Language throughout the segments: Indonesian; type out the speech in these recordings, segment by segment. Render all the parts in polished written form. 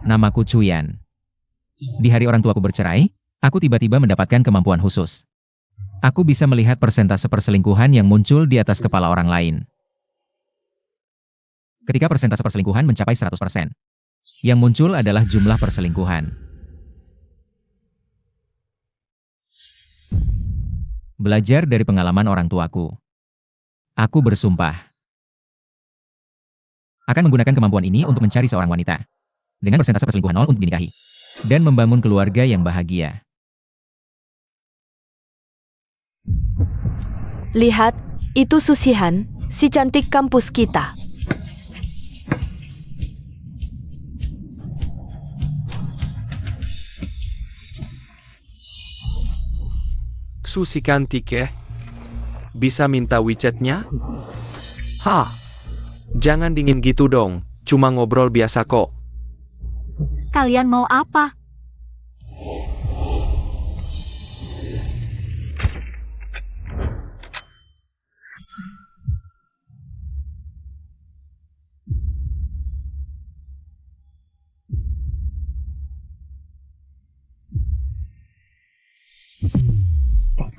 Namaku Cuyan. Di hari orang tuaku bercerai, aku tiba-tiba mendapatkan kemampuan khusus. Aku bisa melihat persentase perselingkuhan yang muncul di atas kepala orang lain. Ketika persentase perselingkuhan mencapai 100%, yang muncul adalah jumlah perselingkuhan. Belajar dari pengalaman orang tuaku. Aku bersumpah akan menggunakan kemampuan ini untuk mencari seorang wanita dengan persentase perselingkuhan 0 untuk dinikahi dan membangun keluarga yang bahagia. Lihat, itu Susihan, si cantik kampus kita. Susi cantik ya? Bisa minta WeChat-nya? Hah? Jangan dingin gitu dong, cuma ngobrol biasa kok. Kalian mau apa?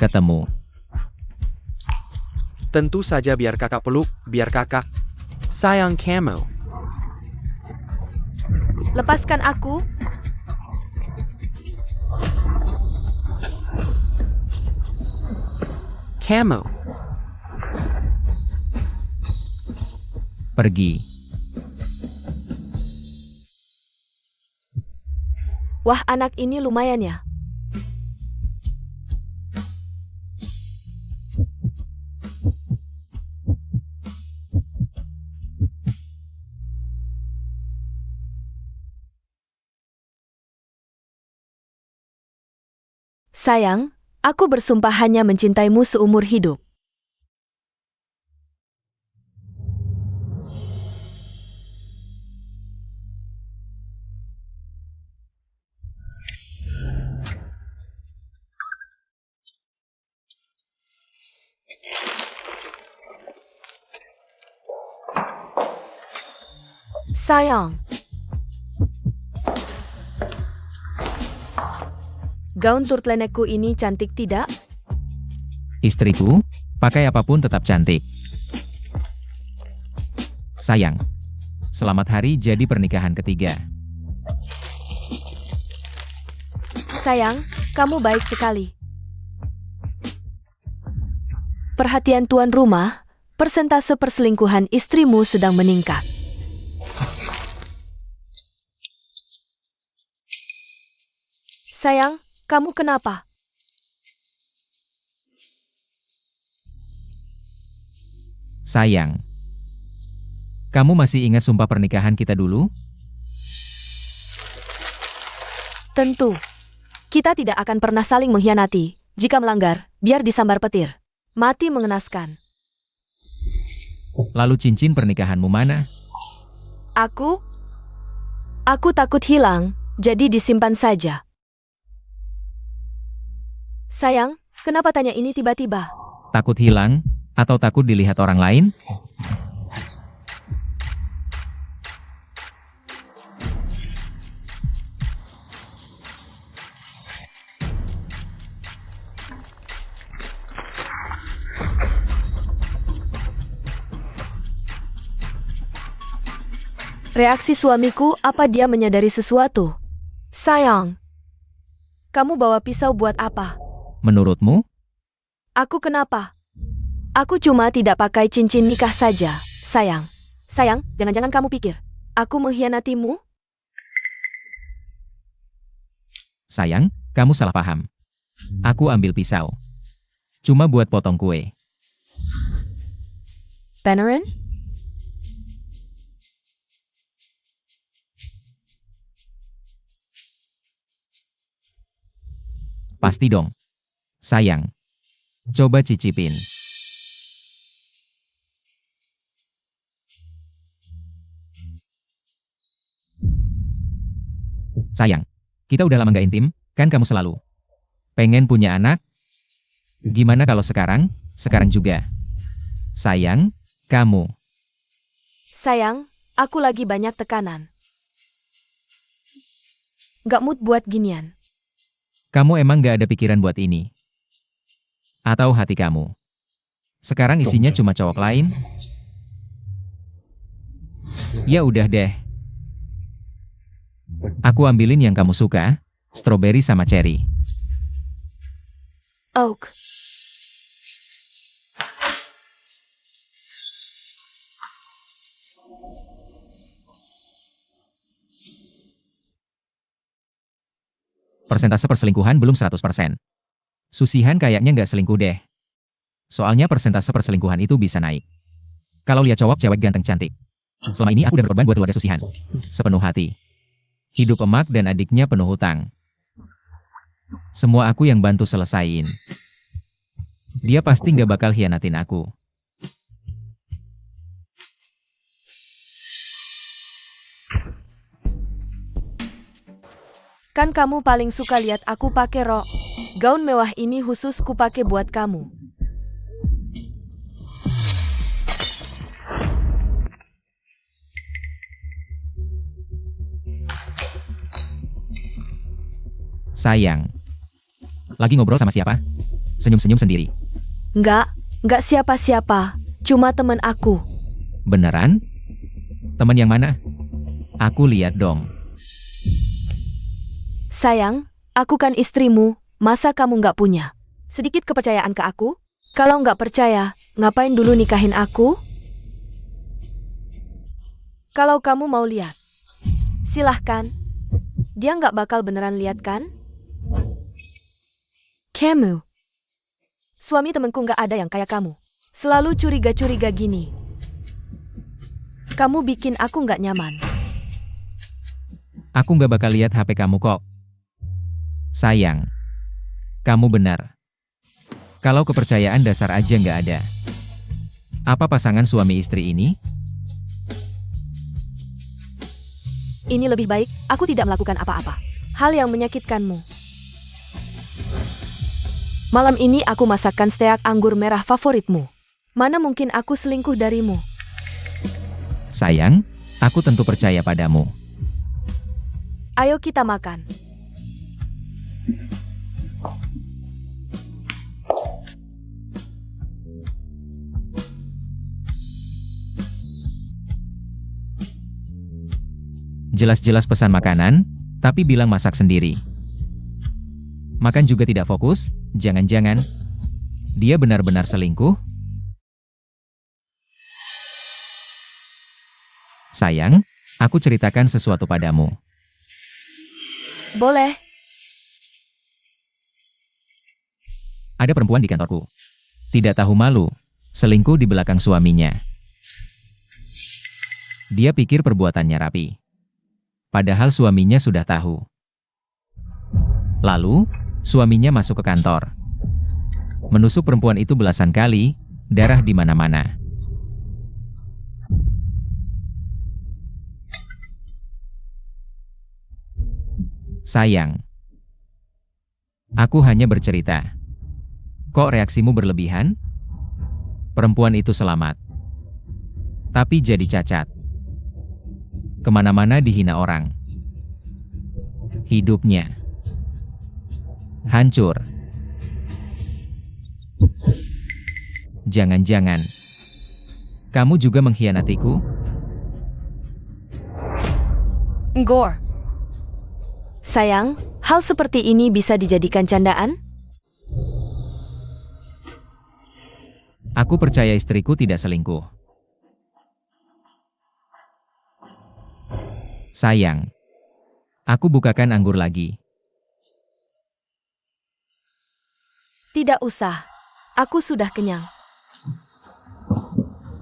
Ketemu. Tentu saja biar kakak peluk, biar kakak. Sayang kamu. Lepaskan aku. Kamu. Pergi. Wah, anak ini lumayan ya. Sayang, aku bersumpah hanya mencintaimu seumur hidup. Sayang. Gaun turtlenekku ini cantik tidak? Istriku, pakai apapun tetap cantik. Sayang, selamat hari jadi pernikahan ketiga. Sayang, kamu baik sekali. Perhatian tuan rumah, persentase perselingkuhan istrimu sedang meningkat. Sayang, kamu kenapa? Sayang, kamu masih ingat sumpah pernikahan kita dulu? Tentu. Kita tidak akan pernah saling mengkhianati. Jika melanggar, biar disambar petir. Mati mengenaskan. Lalu cincin pernikahanmu mana? Aku takut hilang, jadi disimpan saja. Sayang, kenapa tanya ini tiba-tiba? Takut hilang, atau takut dilihat orang lain? Reaksi suamiku, apa dia menyadari sesuatu? Sayang, kamu bawa pisau buat apa? Menurutmu? Aku kenapa? Aku cuma tidak pakai cincin nikah saja, sayang. Sayang, jangan-jangan kamu pikir, aku mengkhianatimu? Sayang, kamu salah paham. Aku ambil pisau. Cuma buat potong kue. Beneran? Pasti dong. Sayang, coba cicipin. Sayang, kita udah lama gak intim, kan kamu selalu pengen punya anak? Gimana kalau sekarang juga? Sayang, kamu. Sayang, aku lagi banyak tekanan. Nggak mood buat ginian. Kamu emang gak ada pikiran buat ini? Atau hati kamu? Sekarang isinya cuma cowok lain? Ya udah deh. Aku ambilin yang kamu suka, strawberry sama cherry. Oak. Persentase perselingkuhan belum 100%. Susihan kayaknya nggak selingkuh deh. Soalnya persentase perselingkuhan itu bisa naik. Kalau lihat cowok cewek ganteng cantik. Selama ini aku dan korban buat keluarga Susihan. Sepenuh hati. Hidup emak dan adiknya penuh hutang. Semua aku yang bantu selesain. Dia pasti nggak bakal hianatin aku. Kan kamu paling suka lihat aku pakai rok. Gaun mewah ini khusus ku pakai buat kamu. Sayang. Lagi ngobrol sama siapa? Senyum-senyum sendiri. Nggak siapa-siapa. Cuma temen aku. Beneran? Teman yang mana? Aku lihat dong. Sayang, aku kan istrimu. Masa kamu nggak punya sedikit kepercayaan ke aku? Kalau nggak percaya, ngapain dulu nikahin aku? Kalau kamu mau lihat, silahkan. Dia nggak bakal beneran lihat kan? Kamu. Suami temenku nggak ada yang kayak kamu. Selalu curiga-curiga gini. Kamu bikin aku nggak nyaman. Aku nggak bakal lihat HP kamu kok. Sayang. Kamu benar. Kalau kepercayaan dasar aja nggak ada. Apa pasangan suami istri ini? Ini lebih baik, aku tidak melakukan apa-apa. Hal yang menyakitkanmu. Malam ini aku masakkan steak anggur merah favoritmu. Mana mungkin aku selingkuh darimu? Sayang, aku tentu percaya padamu. Ayo kita makan. Jelas-jelas pesan makanan, tapi bilang masak sendiri. Makan juga tidak fokus, jangan-jangan dia benar-benar selingkuh? Sayang, aku ceritakan sesuatu padamu. Boleh. Ada perempuan di kantorku. Tidak tahu malu, selingkuh di belakang suaminya. Dia pikir perbuatannya rapi. Padahal suaminya sudah tahu. Lalu, suaminya masuk ke kantor. Menusuk perempuan itu belasan kali, darah di mana-mana. Sayang. Aku hanya bercerita. Kok reaksimu berlebihan? Perempuan itu selamat. Tapi jadi cacat. Kemana-mana dihina orang. Hidupnya hancur. Jangan-jangan kamu juga mengkhianatiku? Ngor. Sayang, hal seperti ini bisa dijadikan candaan? Aku percaya istriku tidak selingkuh. Sayang, aku bukakan anggur lagi. Tidak usah. Aku sudah kenyang.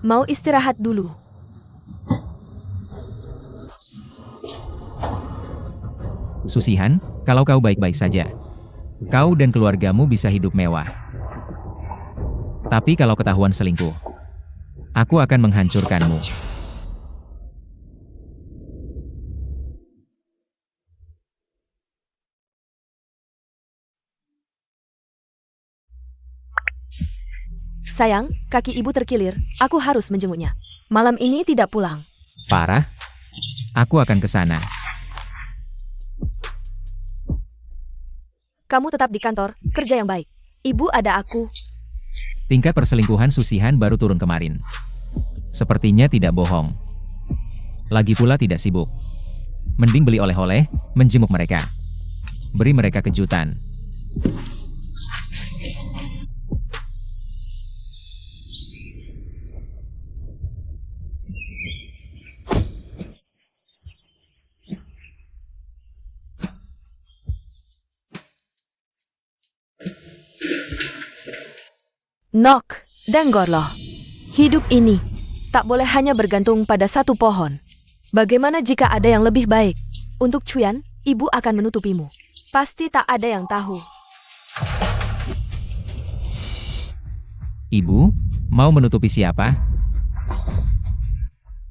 Mau istirahat dulu. Susihan, kalau kau baik-baik saja, kau dan keluargamu bisa hidup mewah. Tapi kalau ketahuan selingkuh, aku akan menghancurkanmu. Sayang, kaki ibu terkilir. Aku harus menjenguknya. Malam ini tidak pulang. Parah? Aku akan ke sana. Kamu tetap di kantor, kerja yang baik. Ibu ada aku. Tingkat perselingkuhan Susihan baru turun kemarin. Sepertinya tidak bohong. Lagi pula tidak sibuk. Mending beli oleh-oleh, menjenguk mereka. Beri mereka kejutan. Nok, dengarlah. Hidup ini tak boleh hanya bergantung pada satu pohon. Bagaimana jika ada yang lebih baik? Untuk Chuyan, ibu akan menutupimu. Pasti tak ada yang tahu. Ibu, mau menutupi siapa?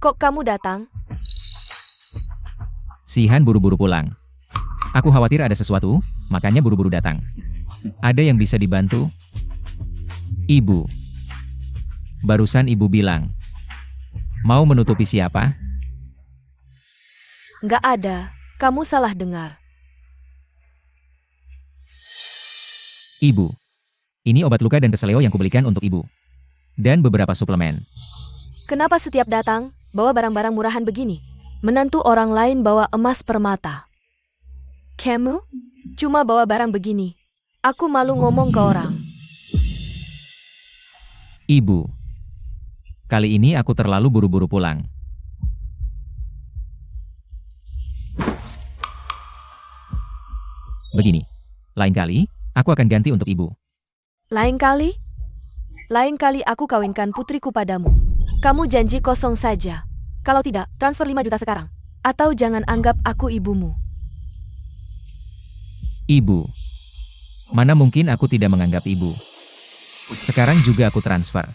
Kok kamu datang? Sihan buru-buru pulang. Aku khawatir ada sesuatu, makanya buru-buru datang. Ada yang bisa dibantu? Ibu. Barusan ibu bilang. Mau menutupi siapa? Nggak ada. Kamu salah dengar. Ibu. Ini obat luka dan keseleo yang kubelikan untuk ibu. Dan beberapa suplemen. Kenapa setiap datang, bawa barang-barang murahan begini? Menantu orang lain bawa emas permata. Kamu? Cuma bawa barang begini. Aku malu ngomong ke orang. Ibu. Kali ini aku terlalu buru-buru pulang. Begini. Lain kali, aku akan ganti untuk ibu. Lain kali? Lain kali aku kawinkan putriku padamu. Kamu janji kosong saja. Kalau tidak, transfer 5 juta sekarang. Atau jangan anggap aku ibumu. Ibu. Mana mungkin aku tidak menganggap ibu. Sekarang juga aku transfer.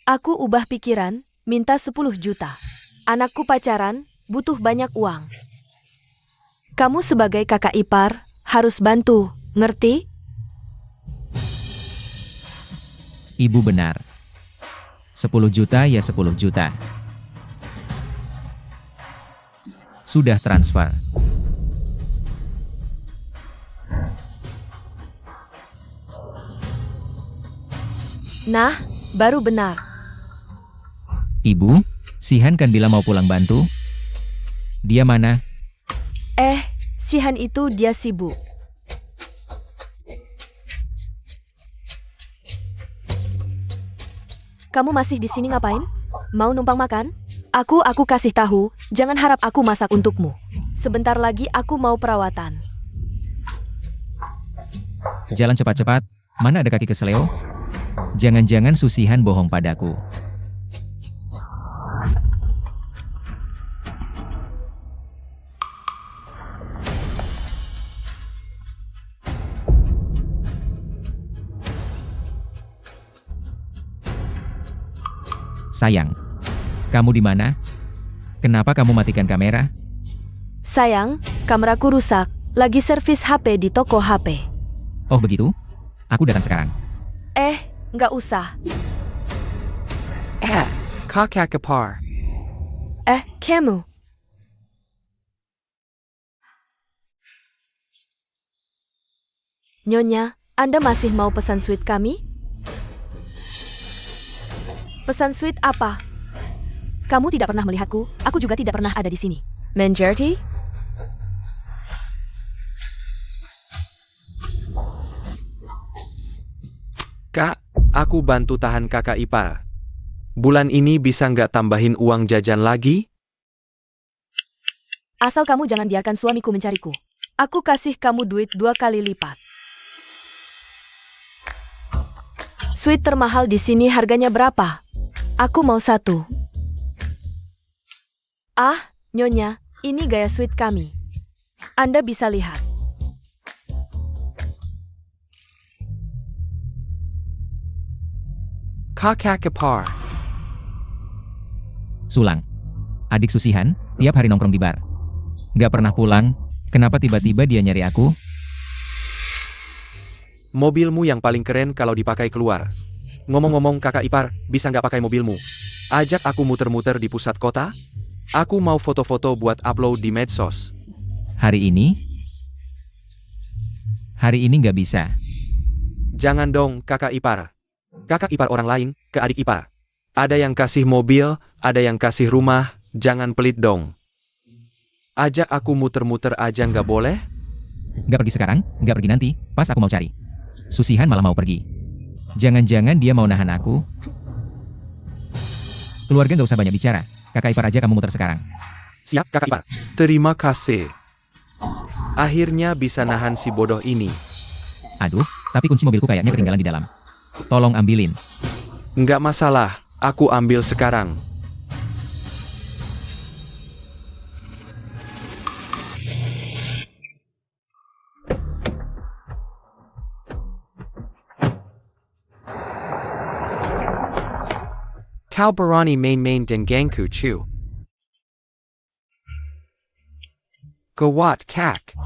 Aku ubah pikiran, minta 10 juta. Anakku pacaran, butuh banyak uang. Kamu sebagai kakak ipar, harus bantu, ngerti? Ibu benar. 10 juta ya 10 juta. Sudah transfer. Nah, baru benar. Ibu, Sihan kan bilang mau pulang bantu. Dia mana? Sihan itu dia sibuk. Kamu masih di sini ngapain? Mau numpang makan? Aku kasih tahu, jangan harap aku masak untukmu. Sebentar lagi aku mau perawatan. Jalan cepat-cepat. Mana ada kaki keseleo? Jangan-jangan Susihan bohong padaku. Sayang, kamu di mana? Kenapa kamu matikan kamera? Sayang, kameraku rusak. Lagi servis HP di toko HP. Oh begitu? Aku datang sekarang. Nggak usah. Kakak ipar. Kamu. Nyonya, Anda masih mau pesan sweet kami? Pesan sweet apa? Kamu tidak pernah melihatku, aku juga tidak pernah ada di sini. Menjerti? Kak, aku bantu tahan kakak ipar. Bulan ini bisa nggak tambahin uang jajan lagi? Asal kamu jangan biarkan suamiku mencariku. Aku kasih kamu duit 2 kali lipat. Sweet termahal di sini harganya berapa? Aku mau 1. Nyonya, ini gaya sweet kami. Anda bisa lihat. Kakak ipar. Sulang. Adik Susihan, tiap hari nongkrong di bar. Gak pernah pulang, kenapa tiba-tiba dia nyari aku? Mobilmu yang paling keren kalau dipakai keluar. Ngomong-ngomong kakak ipar, bisa nggak pakai mobilmu? Ajak aku muter-muter di pusat kota? Aku mau foto-foto buat upload di medsos. Hari ini? Hari ini nggak bisa. Jangan dong, kakak ipar. Kakak ipar orang lain, ke adik ipar. Ada yang kasih mobil, ada yang kasih rumah, jangan pelit dong. Ajak aku muter-muter aja nggak boleh? Nggak pergi sekarang, nggak pergi nanti, pas aku mau cari. Susihan malah mau pergi. Jangan-jangan dia mau nahan aku? Keluarga nggak usah banyak bicara. Kakak ipar aja kamu muter sekarang. Siap, kakak ipar. Terima kasih. Akhirnya bisa nahan si bodoh ini. Aduh, tapi kunci mobilku kayaknya ketinggalan di dalam. Tolong ambilin. Nggak masalah, aku ambil sekarang. Kau berani main-main denganku cu. Gawat kak.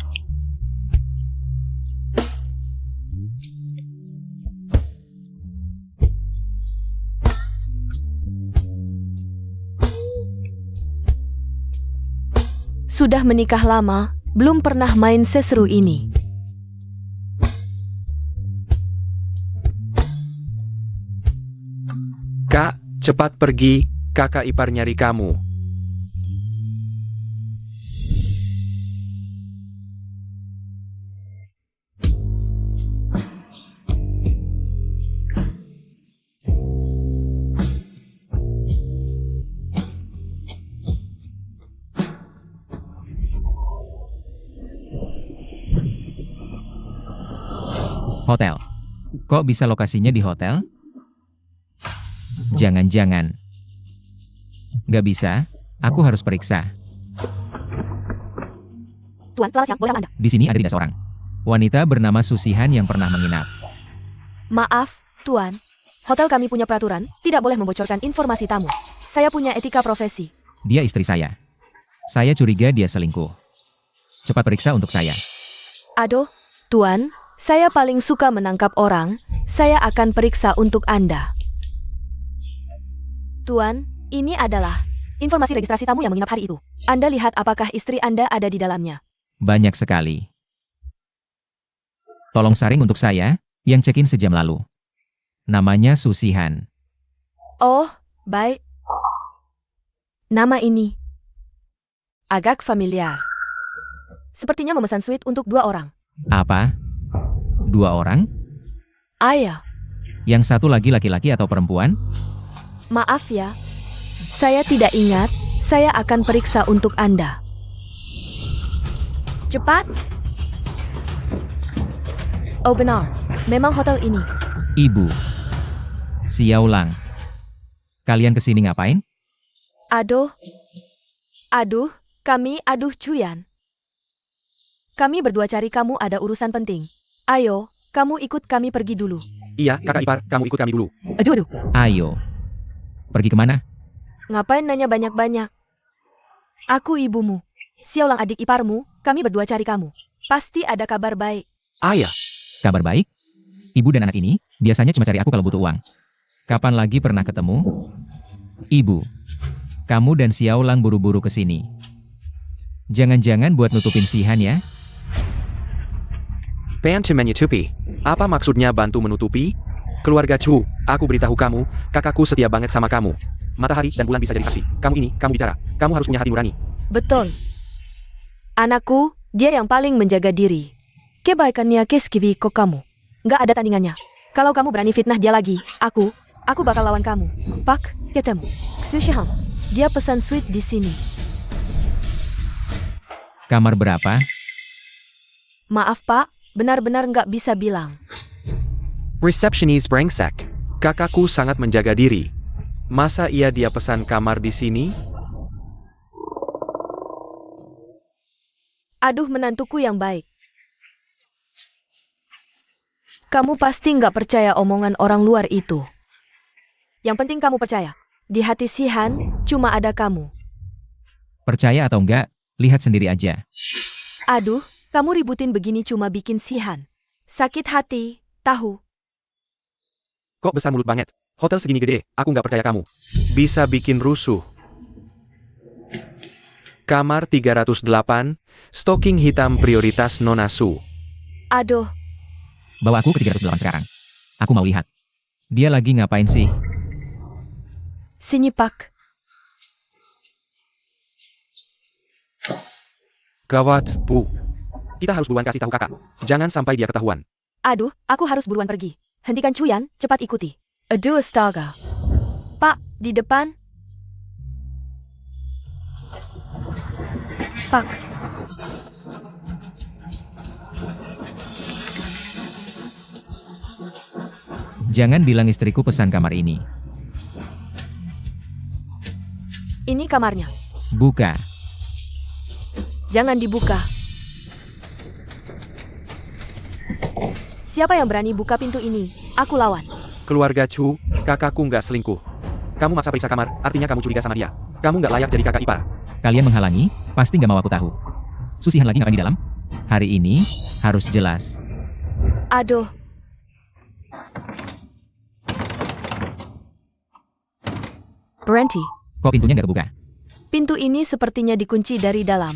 Sudah menikah lama, belum pernah main seseru ini. Kak, cepat pergi, kakak ipar nyari kamu. Hotel. Kok bisa lokasinya di hotel? Jangan-jangan. Nggak bisa, aku harus periksa. Tuan, selamat siang, boleh Anda? Di sini ada tidak seorang wanita bernama Susihan yang pernah menginap. Maaf, Tuan. Hotel kami punya peraturan, tidak boleh membocorkan informasi tamu. Saya punya etika profesi. Dia istri saya. Saya curiga dia selingkuh. Cepat periksa untuk saya. Aduh, Tuan, saya paling suka menangkap orang. Saya akan periksa untuk Anda. Tuan, ini adalah informasi registrasi tamu yang menginap hari itu. Anda lihat apakah istri Anda ada di dalamnya. Banyak sekali. Tolong saring untuk saya, yang check-in sejam lalu. Namanya Susihan. Oh, baik. Nama ini agak familiar. Sepertinya memesan suite untuk 2 orang. Apa? 2 orang? Ayah, Yang satu lagi laki-laki atau perempuan? maaf ya. Saya tidak ingat. Saya akan periksa untuk Anda. Cepat. Oh benar, memang hotel ini. Ibu. Xiaolang. Kalian kesini ngapain? Aduh, Cuyan. Kami berdua cari kamu ada urusan penting. Ayo, kamu ikut kami pergi dulu. Iya, kakak ipar, kamu ikut kami dulu. Aduh. Ayo. Pergi kemana? Ngapain nanya banyak-banyak? Aku ibumu. Xiaolang adik iparmu, kami berdua cari kamu. Pasti ada kabar baik. Ayah, Kabar baik? Ibu dan anak ini biasanya cuma cari aku kalau butuh uang. Kapan lagi pernah ketemu? Ibu. Kamu dan Xiaolang buru-buru ke sini. Jangan-jangan buat nutupin Sihan ya? bantu menutupi. Apa maksudnya bantu menutupi? Keluarga Chu, aku beritahu kamu, kakakku setia banget sama kamu. Matahari dan bulan bisa jadi saksi. Kamu bicara. Kamu harus punya hati nurani. Betul. Anakku, dia yang paling menjaga diri. Kebaikannya keskivi kok kamu. Nggak ada tandingannya. Kalau kamu berani fitnah dia lagi, aku bakal lawan kamu. Pak, ketemu. Xushihang, dia pesan suite di sini. Kamar berapa? Maaf Pak, benar-benar nggak bisa bilang. Receptionist brengsek. Kakakku sangat menjaga diri. Masa iya dia pesan kamar di sini? Aduh menantuku yang baik. Kamu pasti nggak percaya omongan orang luar itu. Yang penting kamu percaya. Di hati Sihan, cuma ada kamu. Percaya atau enggak, lihat sendiri aja. Aduh, kamu ributin begini cuma bikin Sihan sakit hati, tahu. Kok besar mulut banget? Hotel segini gede, aku nggak percaya kamu. Bisa bikin rusuh. Kamar 308, stocking hitam prioritas Nona Su. Aduh, Bawa aku ke 308 sekarang. Aku mau lihat. Dia lagi ngapain sih? sini Pak. Gawat, Bu. Kita harus buruan kasih tahu kakak. Jangan sampai dia ketahuan. Aduh, aku harus buruan pergi. Hentikan Chuyan, cepat ikuti. Aduh, astaga. Pak, di depan. Pak, Jangan bilang istriku pesan kamar ini. ini kamarnya. Buka. Jangan dibuka. Siapa yang berani buka pintu ini? Aku lawan. Keluarga Chu, kakakku nggak selingkuh. Kamu maksa periksa kamar, artinya kamu curiga sama dia. Kamu nggak layak jadi kakak ipar. Kalian menghalangi? Pasti nggak mau aku tahu. Susihan lagi ngapain di dalam? Hari ini harus jelas. Aduh. Berhenti. Kok pintunya nggak kebuka? Pintu ini sepertinya dikunci dari dalam.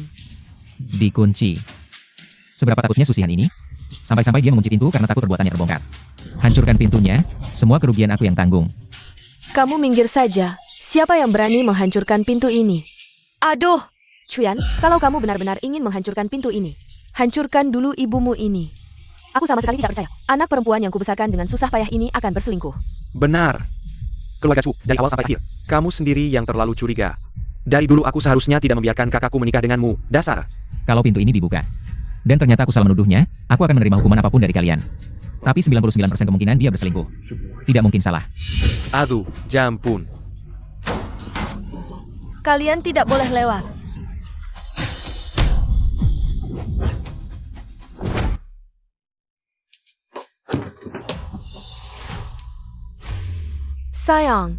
Dikunci. Seberapa takutnya Susihan ini? Sampai-sampai dia mengunci pintu karena takut perbuatannya terbongkar. Hancurkan pintunya, semua kerugian aku yang tanggung. Kamu minggir saja. Siapa yang berani menghancurkan pintu ini? Aduh. Chuyan, kalau kamu benar-benar ingin menghancurkan pintu ini, hancurkan dulu ibumu ini. Aku sama sekali tidak percaya. Anak perempuan yang kubesarkan dengan susah payah ini akan berselingkuh. Benar. Keluarga Chu, dari awal sampai akhir, kamu sendiri yang terlalu curiga. Dari dulu aku seharusnya tidak membiarkan kakakku menikah denganmu, dasar. Kalau pintu ini dibuka, dan ternyata aku salah menuduhnya, aku akan menerima hukuman apapun dari kalian. Tapi 99% kemungkinan dia berselingkuh. Tidak mungkin salah. Aduh, jampun. Kalian tidak boleh lewat. Sayang,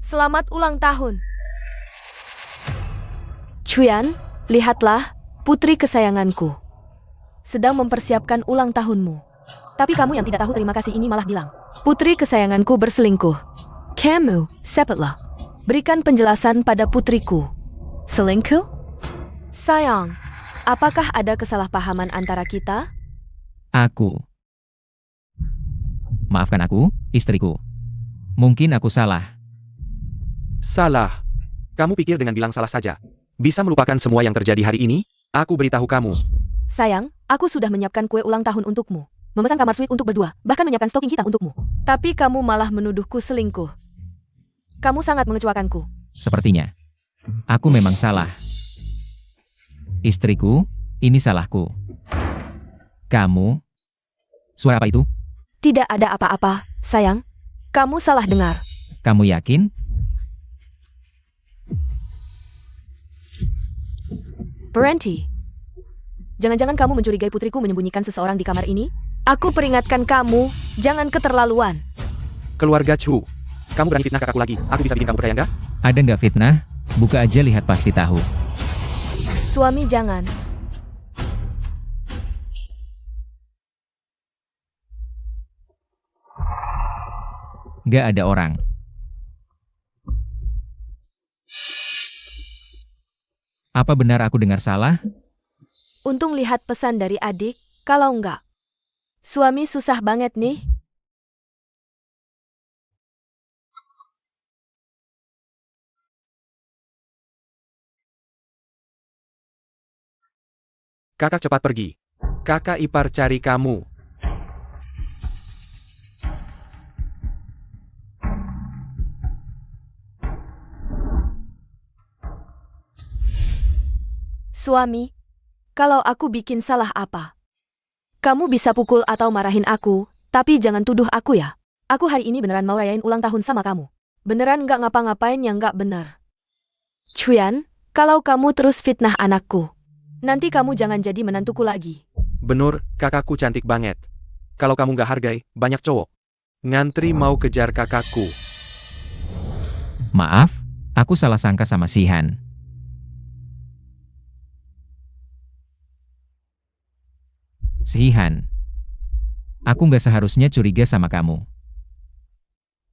selamat ulang tahun. Chuyan, lihatlah, putri kesayanganku. Sedang mempersiapkan ulang tahunmu. Tapi kamu yang tidak tahu terima kasih ini malah bilang, putri kesayanganku berselingkuh. Kamu, cepatlah. Berikan penjelasan pada putriku. Selingkuh? Sayang, apakah ada kesalahpahaman antara kita? Aku. Maafkan aku, istriku. Mungkin aku salah. Salah. Kamu pikir dengan bilang salah saja bisa melupakan semua yang terjadi hari ini? Aku beritahu kamu. Sayang, aku sudah menyiapkan kue ulang tahun untukmu. Memesan kamar suite untuk berdua, bahkan menyiapkan stocking hitam untukmu. Tapi kamu malah menuduhku selingkuh. Kamu sangat mengecewakanku. Sepertinya. Aku memang salah. Istriku, ini salahku. Kamu. Suara apa itu? Tidak ada apa-apa, sayang. Kamu salah dengar. Kamu yakin? Berhenti. Jangan-jangan kamu mencurigai putriku menyembunyikan seseorang di kamar ini? Aku peringatkan kamu, jangan keterlaluan. Keluarga Chu, kamu berani fitnah kakakku lagi. Aku bisa bikin kamu percaya nggak? Ada nggak fitnah? Buka aja lihat pasti tahu. Suami jangan. Nggak ada orang. Apa benar aku dengar salah? Untung lihat pesan dari adik, kalau enggak. Suami susah banget nih. Kakak cepat pergi. Kakak ipar cari kamu. Suami, kalau aku bikin salah apa? Kamu bisa pukul atau marahin aku, tapi jangan tuduh aku ya. Aku hari ini beneran mau rayain ulang tahun sama kamu. Beneran nggak ngapa-ngapain yang nggak benar. Chuyan, kalau kamu terus fitnah anakku, nanti kamu jangan jadi menantuku lagi. Benur, kakakku cantik banget. Kalau kamu nggak hargai, banyak cowok ngantri mau kejar kakakku. Maaf, aku salah sangka sama Sihan. Sihan. Aku nggak seharusnya curiga sama kamu.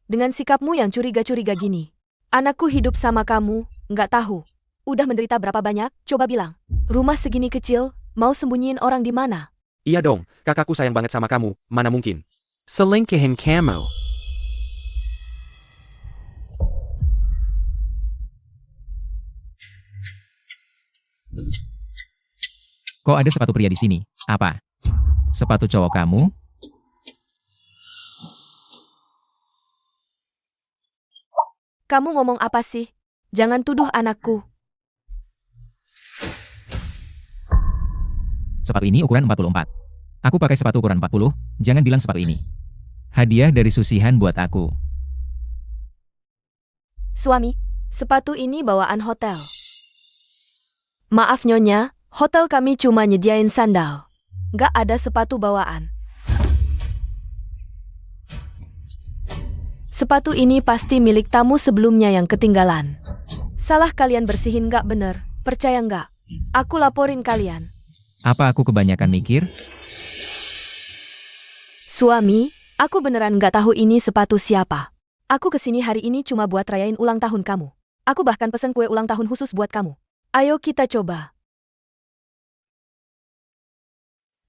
Dengan sikapmu yang curiga-curiga gini, anakku hidup sama kamu, nggak tahu. udah menderita berapa banyak? Coba bilang. Rumah segini kecil, mau sembunyiin orang di mana? Iya dong, kakakku sayang banget sama kamu, mana mungkin. Selingkuhin kamu. Kok ada sepatu pria di sini? Apa? Sepatu cowok kamu? Kamu ngomong apa sih? Jangan tuduh anakku. Sepatu ini ukuran 44. Aku pakai sepatu ukuran 40, jangan bilang sepatu ini. Hadiah dari Susihan buat aku. Suami, sepatu ini bawaan hotel. Maaf Nyonya, hotel kami cuma nyediain sandal. Nggak ada sepatu bawaan. Sepatu ini pasti milik tamu sebelumnya yang ketinggalan. Salah kalian bersihin nggak bener, percaya nggak? Aku laporin kalian. Apa aku kebanyakan mikir? Suami, aku beneran nggak tahu ini sepatu siapa. Aku kesini hari ini cuma buat rayain ulang tahun kamu. Aku bahkan pesen kue ulang tahun khusus buat kamu. Ayo kita coba.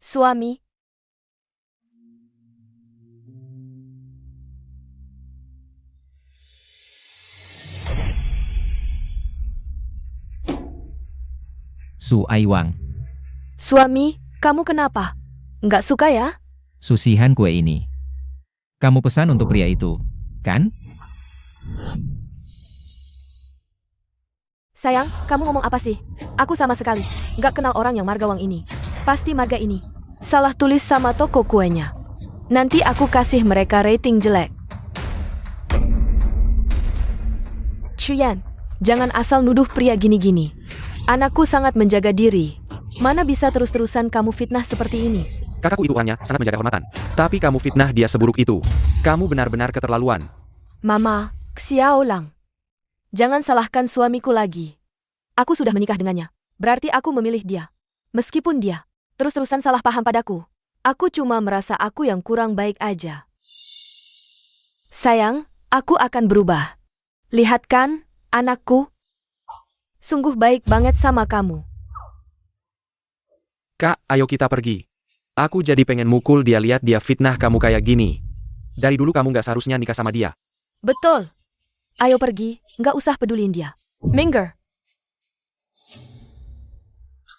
Suami. Su Aiwang. Suami, kamu kenapa? Nggak suka ya? Susihan kue ini. Kamu pesan untuk pria itu, kan? Sayang, kamu ngomong apa sih? Aku sama sekali nggak kenal orang yang marga Wang ini. Pasti marga ini salah tulis sama toko kuenya. Nanti aku kasih mereka rating jelek. Chuyan, jangan asal nuduh pria gini-gini. Anakku sangat menjaga diri. Mana bisa terus-terusan kamu fitnah seperti ini? Kakakku itu orangnya sangat menjaga kehormatan. Tapi kamu fitnah dia seburuk itu. Kamu benar-benar keterlaluan. Mama, Xiao Lang. Jangan salahkan suamiku lagi. Aku sudah menikah dengannya. Berarti aku memilih dia. Meskipun dia terus-terusan salah paham padaku. Aku cuma merasa aku yang kurang baik aja. Sayang, aku akan berubah. Lihat kan, anakku. Sungguh baik banget sama kamu. Kak, ayo kita pergi. Aku jadi pengen mukul dia lihat dia fitnah kamu kayak gini. Dari dulu kamu gak seharusnya nikah sama dia. Betul. Ayo pergi, nggak usah pedulin dia. Minger.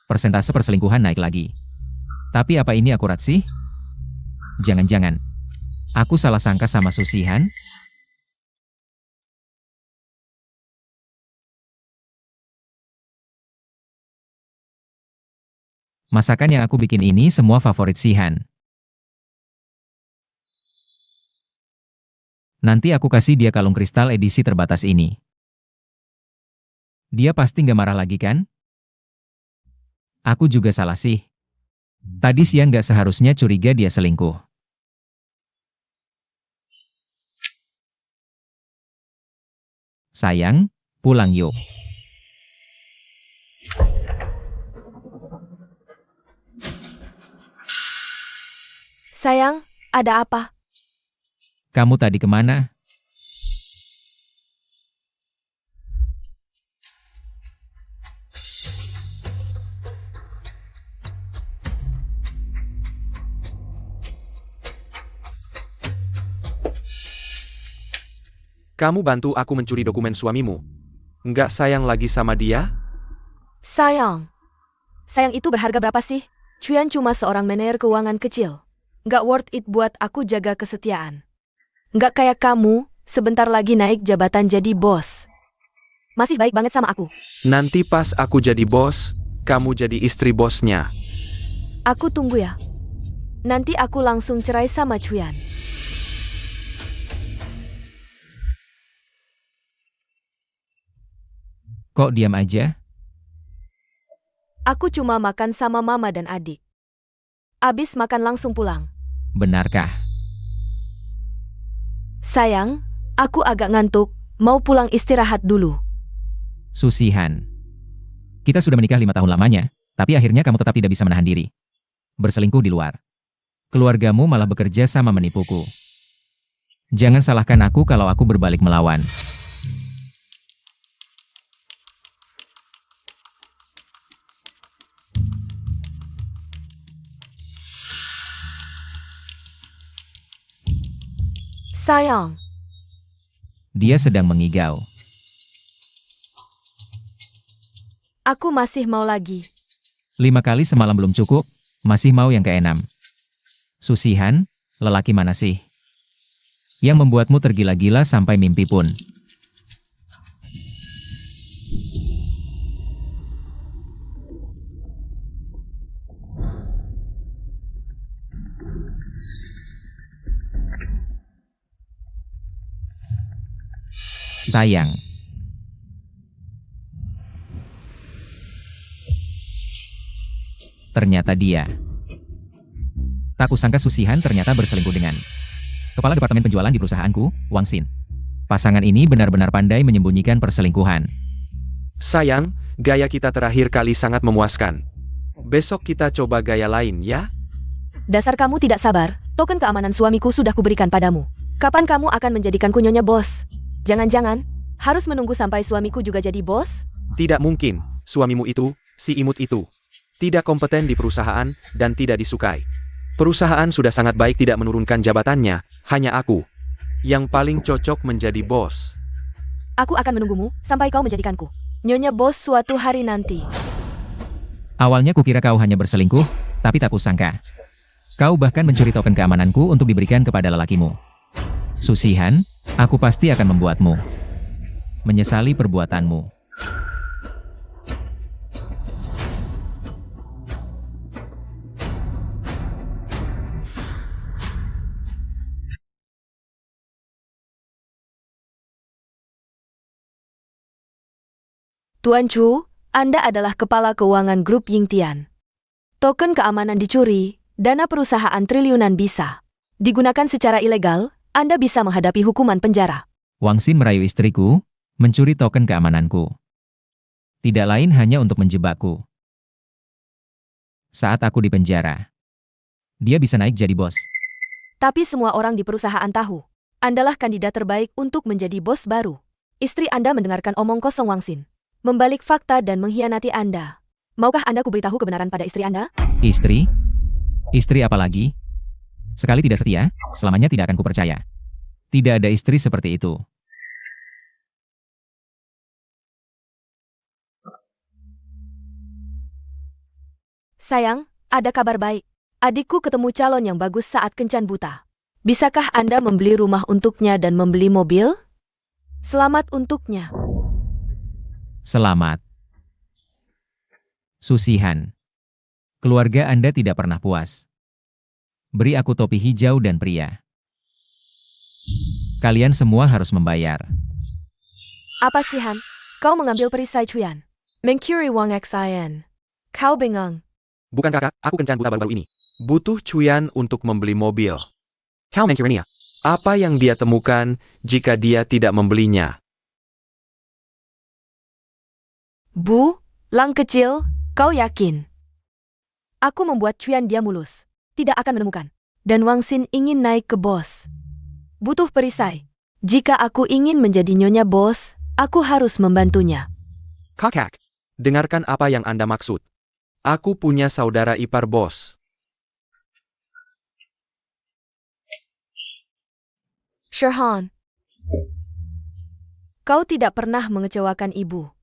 Persentase perselingkuhan naik lagi. Tapi apa ini akurat sih? Jangan-jangan aku salah sangka sama Susihan? Masakan yang aku bikin ini semua favorit Sihan. Nanti aku kasih dia kalung kristal edisi terbatas ini. Dia pasti nggak marah lagi kan? Aku juga salah sih. Tadi siang nggak seharusnya curiga dia selingkuh. Sayang, pulang yuk. Sayang, ada apa? Kamu tadi kemana? Kamu bantu aku mencuri dokumen suamimu. Nggak sayang lagi sama dia? Sayang. Sayang itu berharga berapa sih? Chuyan cuma seorang manajer keuangan kecil. Nggak worth it buat aku jaga kesetiaan. Nggak kayak kamu, sebentar lagi naik jabatan jadi bos. Masih baik banget sama aku. Nanti pas aku jadi bos, kamu jadi istri bosnya. Aku tunggu ya. Nanti aku langsung cerai sama Chuyan. Kok diam aja? Aku cuma makan sama mama dan adik. Abis makan langsung pulang. Benarkah? Sayang, aku agak ngantuk, mau pulang istirahat dulu. Susihan. Kita sudah menikah 5 tahun lamanya, tapi akhirnya kamu tetap tidak bisa menahan diri. Berselingkuh di luar. Keluargamu malah bekerja sama menipuku. Jangan salahkan aku kalau aku berbalik melawan. Sayang, Dia sedang mengigau. aku masih mau lagi. 5 kali semalam belum cukup, masih mau yang keenam. Susihan, lelaki mana sih? Yang membuatmu tergila-gila sampai mimpi pun. Sayang. Ternyata dia. Tak kusangka Susihan ternyata berselingkuh dengan kepala departemen penjualan di perusahaanku, Wang Xin. Pasangan ini benar-benar pandai menyembunyikan perselingkuhan. Sayang, gaya kita terakhir kali sangat memuaskan. Besok kita coba gaya lain ya? Dasar kamu tidak sabar, token keamanan suamiku sudah kuberikan padamu. Kapan kamu akan menjadikanku nyonya bos? Jangan-jangan, harus menunggu sampai suamiku juga jadi bos? Tidak mungkin, suamimu itu, si imut itu. Tidak kompeten di perusahaan, dan tidak disukai. Perusahaan sudah sangat baik tidak menurunkan jabatannya, hanya aku yang paling cocok menjadi bos. Aku akan menunggumu, sampai kau menjadikanku nyonya bos suatu hari nanti. Awalnya kukira kau hanya berselingkuh, tapi tak kusangka. Kau bahkan mencuri token keamananku untuk diberikan kepada lelakimu. Susihan, aku pasti akan membuatmu menyesali perbuatanmu. Tuan Chu, Anda adalah kepala keuangan grup Yingtian. Token keamanan dicuri, dana perusahaan triliunan bisa digunakan secara ilegal, Anda bisa menghadapi hukuman penjara. Wang Xin merayu istriku, mencuri token keamananku. Tidak lain hanya untuk menjebakku. Saat aku di penjara, dia bisa naik jadi bos. Tapi semua orang di perusahaan tahu, Andalah kandidat terbaik untuk menjadi bos baru. Istri Anda mendengarkan omong kosong Wang Xin, membalik fakta dan mengkhianati Anda. Maukah Anda kuberitahu kebenaran pada istri Anda? Istri? Istri apa lagi? Sekali tidak setia, selamanya tidak akan kupercaya. Tidak ada istri seperti itu. Sayang, ada kabar baik. Adikku ketemu calon yang bagus saat kencan buta. Bisakah Anda membeli rumah untuknya dan membeli mobil? Selamat untuknya. Selamat. Susihan. Keluarga Anda tidak pernah puas. Beri aku topi hijau dan pria. Kalian semua harus membayar. Apa sih Han? Kau mengambil perisai Chuyan. Mencuri Wang Xin. Kau bingung. Bukan kakak, aku kencan buta baru-baru ini. Butuh Chuyan untuk membeli mobil. Kau mencurinya. Apa yang dia temukan jika dia tidak membelinya? Bu, Lang kecil, kau yakin? Aku membuat Chuyan dia mulus. Tidak akan menemukan. Dan Wang Xin ingin naik ke bos. Butuh perisai. Jika aku ingin menjadi nyonya bos, aku harus membantunya. Kakak, dengarkan apa yang Anda maksud. Aku punya saudara ipar bos. Sherhan, kau tidak pernah mengecewakan ibu.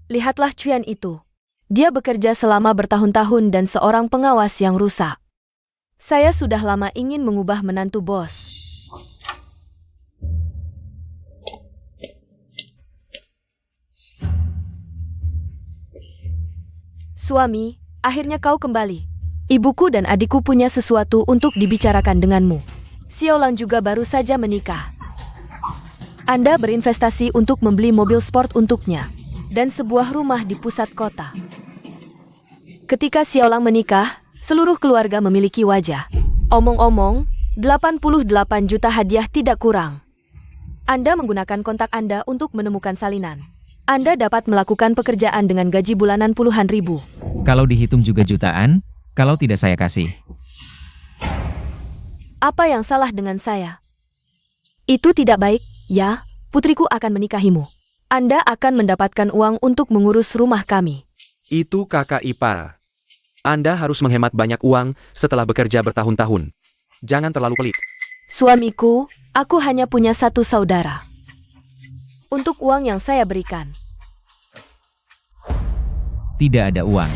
Lihatlah Chuyan itu. Dia bekerja selama bertahun-tahun dan seorang pengawas yang rusak. Saya sudah lama ingin mengubah menantu bos. Suami, akhirnya kau kembali. Ibuku dan adikku punya sesuatu untuk dibicarakan denganmu. Xiaolang juga baru saja menikah. Anda berinvestasi untuk membeli mobil sport untuknya dan sebuah rumah di pusat kota. Ketika Xiaolang menikah, seluruh keluarga memiliki wajah. Omong-omong, 88 juta hadiah tidak kurang. Anda menggunakan kontak Anda untuk menemukan salinan. Anda dapat melakukan pekerjaan dengan gaji bulanan puluhan ribu. Kalau dihitung juga jutaan, kalau tidak saya kasih. Apa yang salah dengan saya? Itu tidak baik, ya, putriku akan menikahimu. Anda akan mendapatkan uang untuk mengurus rumah kami. Itu kakak ipar. Anda harus menghemat banyak uang setelah bekerja bertahun-tahun. Jangan terlalu pelit. Suamiku, aku hanya punya satu saudara. Untuk uang yang saya berikan, Tidak ada uang.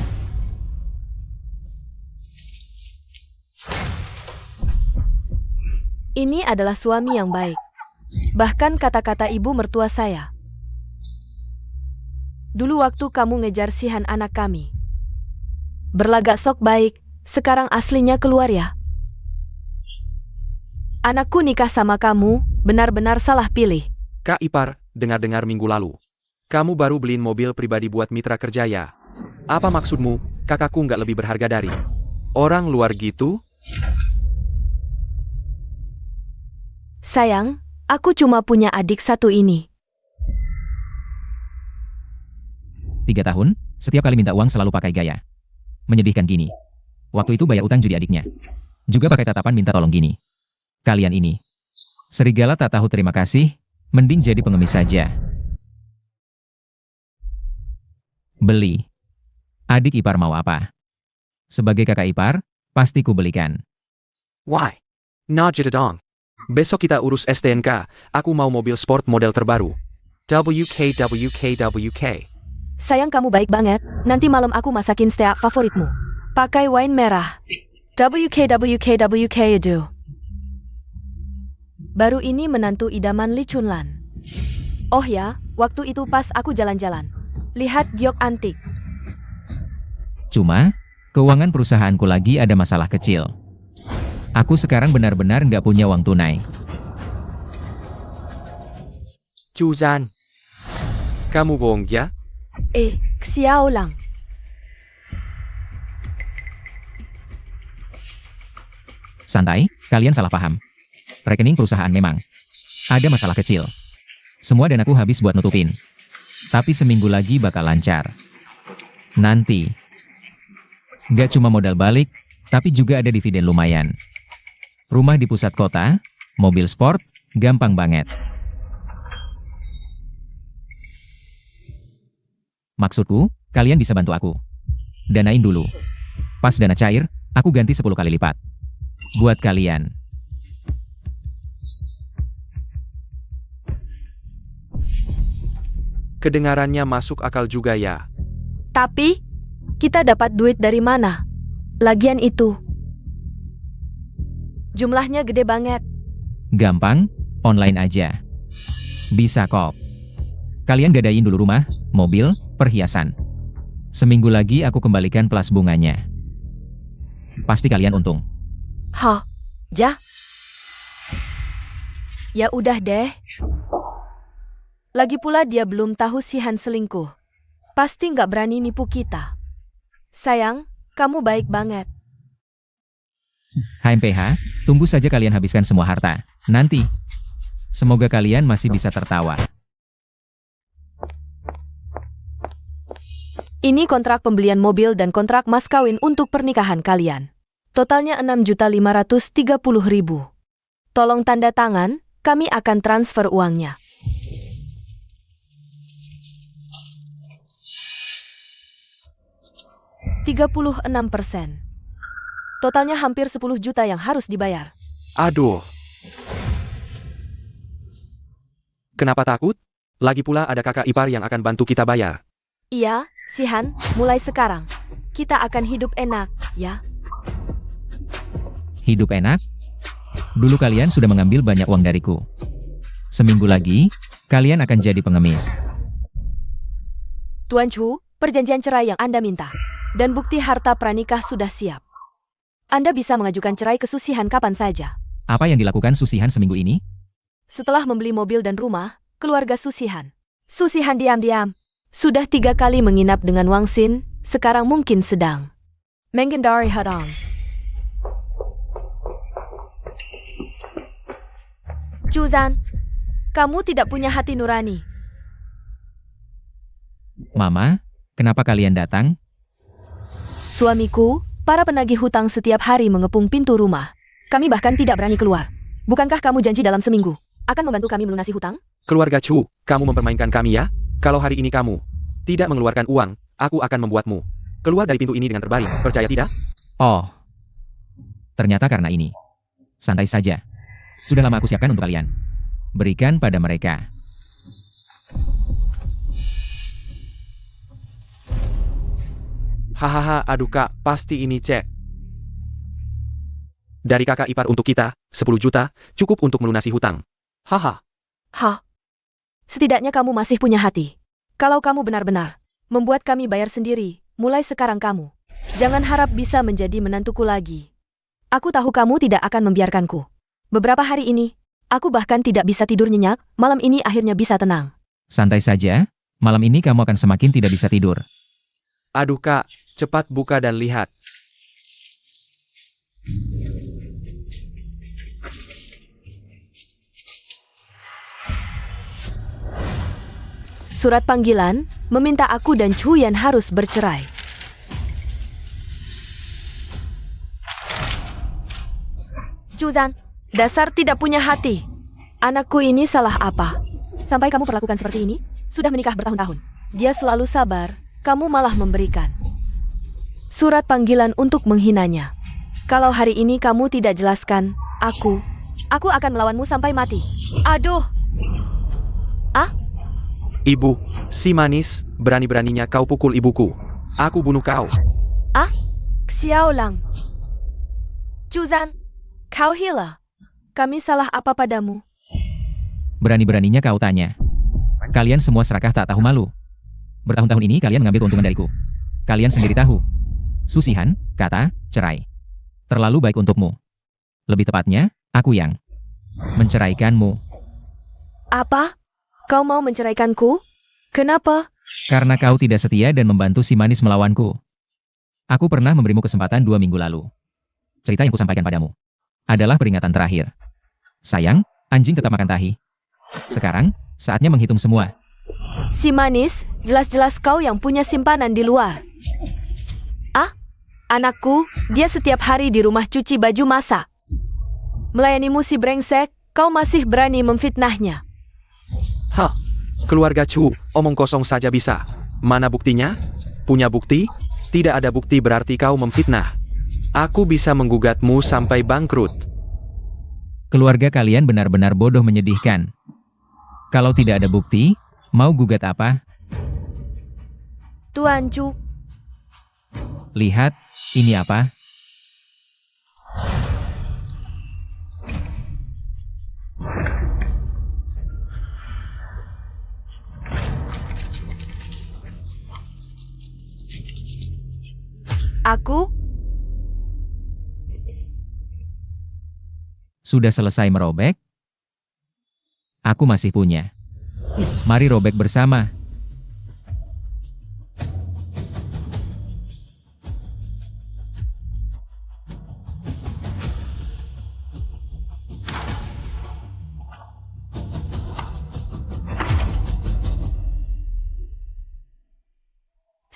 ini adalah suami yang baik. Bahkan kata-kata ibu mertua saya. Dulu waktu kamu ngejar Sihan anak kami. Berlagak sok baik, sekarang aslinya keluar ya. Anakku nikah sama kamu, benar-benar salah pilih. Kak Ipar, dengar-dengar minggu lalu. Kamu baru beliin mobil pribadi buat mitra kerja ya? Apa maksudmu, kakakku nggak lebih berharga dari orang luar gitu? Sayang, aku cuma punya adik satu ini. 3 tahun, setiap kali minta uang selalu pakai gaya. Menyedihkan gini. Waktu itu bayar utang judi adiknya. Juga pakai tatapan minta tolong gini. Kalian ini. Serigala tak tahu terima kasih, mending jadi pengemis saja. Beli. Adik ipar mau apa? Sebagai kakak ipar, pasti ku belikan. Why? Nah jadi dong. Besok kita urus STNK, aku mau mobil sport model terbaru. WK. Sayang kamu baik banget, nanti malam aku masakin steak favoritmu. Pakai wine merah. WK itu. Baru ini menantu idaman Lee Chunlan. Oh ya, waktu itu pas aku jalan-jalan. Lihat giok antik. Cuma, keuangan perusahaanku lagi ada masalah kecil. Aku sekarang benar-benar nggak punya uang tunai. Chuzan. Kamu bohong ya? Xiao Lang. Santai, kalian salah paham. Rekening perusahaan memang ada masalah kecil. Semua danaku habis buat nutupin. Tapi seminggu lagi bakal lancar. Nanti. Gak cuma modal balik, tapi juga ada dividen lumayan. Rumah di pusat kota, mobil sport, gampang banget. Maksudku, kalian bisa bantu aku. Danain dulu. Pas dana cair, aku ganti 10 kali lipat. Buat kalian. Kedengarannya masuk akal juga ya. Tapi, kita dapat duit dari mana? Lagian itu. Jumlahnya gede banget. Gampang, online aja. Bisa kok. Kalian gadain dulu rumah, mobil, perhiasan. Seminggu lagi aku kembalikan plus bunganya. Pasti kalian untung. Hah? Ja? Ya udah deh. Lagi pula dia belum tahu Sihan selingkuh. Pasti nggak berani nipu kita. Sayang, kamu baik banget. HMPH, tunggu saja kalian habiskan semua harta. Nanti. Semoga kalian masih bisa tertawa. Ini kontrak pembelian mobil dan kontrak mas kawin untuk pernikahan kalian. Totalnya 6.530.000. Tolong tanda tangan, kami akan transfer uangnya. 36%. Totalnya hampir 10 juta yang harus dibayar. Aduh. Kenapa takut? Lagi pula ada kakak ipar yang akan bantu kita bayar. Iya, Sihan, mulai sekarang. Kita akan hidup enak, ya? Hidup enak? Dulu kalian sudah mengambil banyak uang dariku. Seminggu lagi, kalian akan jadi pengemis. Tuan Chu, perjanjian cerai yang Anda minta. Dan bukti harta pranikah sudah siap. Anda bisa mengajukan cerai ke Susihan kapan saja. Apa yang dilakukan Susihan seminggu ini? Setelah membeli mobil dan rumah, keluarga Susihan. Susihan diam-diam. Sudah 3 kali menginap dengan Wang Xin, sekarang mungkin sedang menghindari Hadong. Chuzan, kamu tidak punya hati nurani. Mama, kenapa kalian datang? Suamiku, para penagih hutang setiap hari mengepung pintu rumah. Kami bahkan tidak berani keluar. Bukankah kamu janji dalam seminggu akan membantu kami melunasi hutang? Keluarga Chu, kamu mempermainkan kami ya? Kalau hari ini kamu tidak mengeluarkan uang, aku akan membuatmu keluar dari pintu ini dengan terbaring. Percaya tidak? Oh, ternyata karena ini. Santai saja. Sudah lama aku siapkan untuk kalian. Berikan pada mereka. Hahaha, aduh kak, pasti ini cek. Dari kakak ipar untuk kita, 10 juta, cukup untuk melunasi hutang. Haha. Hah? Setidaknya kamu masih punya hati. Kalau kamu benar-benar membuat kami bayar sendiri, mulai sekarang kamu jangan harap bisa menjadi menantuku lagi. Aku tahu kamu tidak akan membiarkanku. Beberapa hari ini, aku bahkan tidak bisa tidur nyenyak, malam ini akhirnya bisa tenang. Santai saja, malam ini kamu akan semakin tidak bisa tidur. Aduh kak, cepat buka dan lihat. Surat panggilan meminta aku dan Chuyan harus bercerai. Juzan, dasar tidak punya hati. Anakku ini salah apa? Sampai kamu perlakukan seperti ini? Sudah menikah bertahun-tahun. Dia selalu sabar, kamu malah memberikan surat panggilan untuk menghinanya. Kalau hari ini kamu tidak jelaskan, aku akan melawanmu sampai mati. Aduh. Ah? Ibu, si manis, berani-beraninya kau pukul ibuku. Aku bunuh kau. Ah? Xiao Lang. Juzan, kau hila. Kami salah apa padamu? Berani-beraninya kau tanya. Kalian semua serakah tak tahu malu. Bertahun-tahun ini kalian mengambil keuntungan dariku. Kalian sendiri tahu. Susihan, kata, cerai. Terlalu baik untukmu. Lebih tepatnya, aku yang menceraikanmu. Apa? Kau mau menceraikanku? Kenapa? Karena kau tidak setia dan membantu si manis melawanku. Aku pernah memberimu kesempatan 2 minggu lalu. Cerita yang kusampaikan padamu adalah peringatan terakhir. Sayang, anjing tetap makan tahi. Sekarang, saatnya menghitung semua. Si manis, jelas-jelas kau yang punya simpanan di luar. Ah? Anakku, dia setiap hari di rumah cuci baju masak. Melayanimu si brengsek, kau masih berani memfitnahnya. Hah, keluarga Chu, omong kosong saja bisa. Mana buktinya? Punya bukti? Tidak ada bukti berarti kau memfitnah. Aku bisa menggugatmu sampai bangkrut. Keluarga kalian benar-benar bodoh menyedihkan. Kalau tidak ada bukti, mau gugat apa? Tuan Chu, Lihat, ini apa? aku Sudah selesai merobek? Aku masih punya. Mari robek bersama.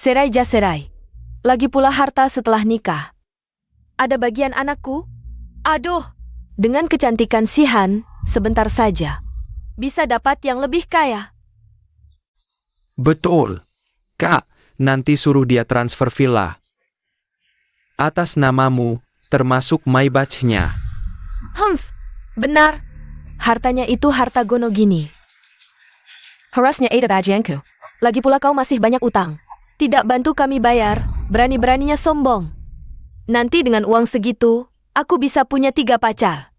serai ja serai. Lagi pula harta setelah nikah. Ada bagian anakku? Aduh, dengan kecantikan Sihan, sebentar saja bisa dapat yang lebih kaya. Betul. Kak, nanti suruh dia transfer villa. Atas namamu, termasuk Maybachnya. Benar. Hartanya itu harta Gonogini. Harusnya Ada Bajianku. Lagi pula kau masih banyak utang. Tidak bantu kami bayar, berani-beraninya sombong. Nanti dengan uang segitu, aku bisa punya 3 pacar.